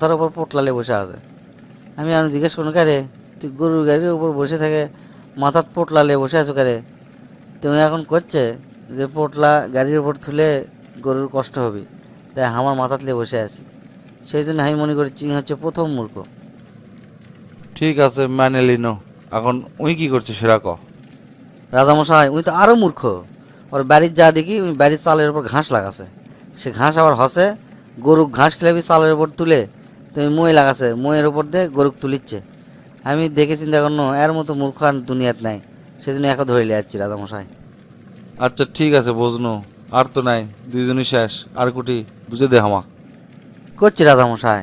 মাথার ওপর পোটলালে বসে আছে। আমি জিজ্ঞেস করুন, কারে তুই গরুর গাড়ির উপর বসে থাকে মাথার পোটলালে বসে আছো কারে? তুমি এখন করছে যে পোটলা গাড়ির উপর তুলে গরুর কষ্ট হবে, তাই আমার মাথাতলে বসে আছি। সেই জন্য আমি মনে করি চিং হচ্ছে প্রথম মূর্খ। ঠিক আছে, মানে লিনো। এখন উই কি করছে সেটা ক। রাজামশাই, উনি তো আরও মূর্খ। ওর বাড়ির যা দেখি ওই বাড়ির চালের উপর ঘাস লাগাছে, সে ঘাস আবার হসে গরুক ঘাস খেলাবি চালের উপর তুলে, তুমি মই লাগাছে মইয়ের উপর দিয়ে গরুক তুলিচ্ছে। আমি দেখে চিন্তা করনো এর মতো মূর্খ আর দুনিয়াত নাই, সেজন্য একে ধরে লিয়ে যাচ্ছি রাজামশাই। আচ্ছা ঠিক আছে বুঝনো, আর তো নাই, দুইজনই শেষ, আর কুটি বুঝে দে হামাক। করছি রাজামশাই,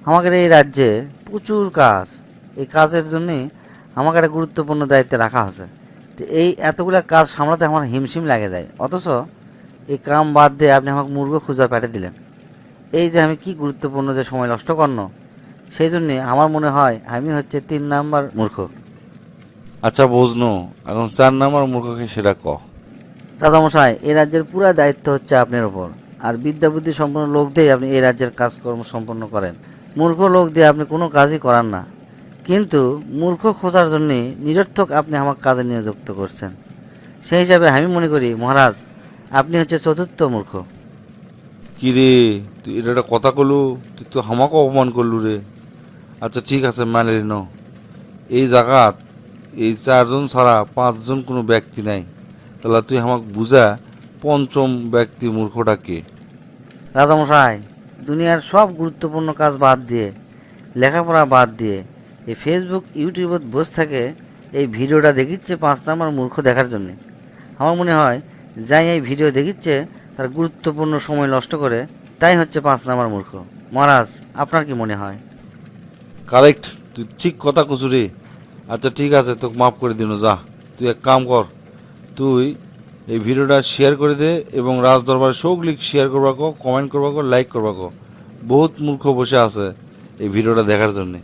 আমাদের এই রাজ্যে প্রচুর কাজ, এই কাজের জন্যে আমাকে একটা গুরুত্বপূর্ণ দায়িত্বে রাখা আছে। তো এই এতগুলা কাজ সামলাতে আমার হিমশিম লাগে যায়, অথচ এই কাম বাদ দিয়ে আপনি আমাকে মুরগো খুঁজা পেটে দিলেন। এই যে আমি কি গুরুত্বপূর্ণ যে সময় নষ্ট করনো, সেই জন্যে আমার মনে হয় আমি হচ্ছে 3 নাম্বার মূর্খ। আচ্ছা বুঝনো, এখন 4 নাম্বার মূর্খকে সেটা ক। রাজামশাই, এই রাজ্যের পুরা দায়িত্ব হচ্ছে আপনার ওপর, আর বিদ্যা বুদ্ধি সম্পন্ন লোক দিয়ে আপনি এই রাজ্যের কাজকর্ম সম্পন্ন করেন। মূর্খ লোক দিয়ে আপনি কোনো কাজই করান না, কিন্তু মূর্খ খোঁজার জন্যে নিরর্থক আপনি আমাকে কাজে নিযুক্ত করছেন। সেই হিসাবে আমি মনে করি মহারাজ, আপনি হচ্ছে 4র্থ মূর্খ। কি রে, তুই এটা একটা কথা কলু? তুই তো হামাকে অপমান করলু রে। আচ্ছা ঠিক আছে, মানে লিনো। এই জায়গাত এই 4জন ছাড়া 5জন কোনো ব্যক্তি নাই, তাহলে তুই আমাকে বুঝা পঞ্চম ব্যক্তি মূর্খটা কে? রাজামশাই, দুনিয়ার সব গুরুত্বপূর্ণ কাজ বাদ দিয়ে, লেখাপড়া বাদ দিয়ে এই ফেসবুক ইউটিউবত বসে থাকে এই ভিডিওটা দেখিচ্ছে 5 নাম্বার মূর্খ দেখার জন্যে। আমার মনে হয় যাই এই ভিডিও দেখিচ্ছে তার গুরুত্বপূর্ণ সময় নষ্ট করে, তাই হচ্ছে 5 নাম্বার মূর্খ। মহারাজ, আপনার কি মনে হয়? কারেক্ট, তুই ঠিক কথা কছু রে। আচ্ছা ঠিক আছে, তোকে মাফ করে দিন, যা। তুই এক কাম কর, তুই এই ভিডিওটা শেয়ার করে দে এবং রাজ দরবারে সবলিক শেয়ার করবা কো, কমেন্ট করবা কো, লাইক করবা কো। বহুত মূর্খ বসে আছে এই ভিডিওটা দেখার জন্যে।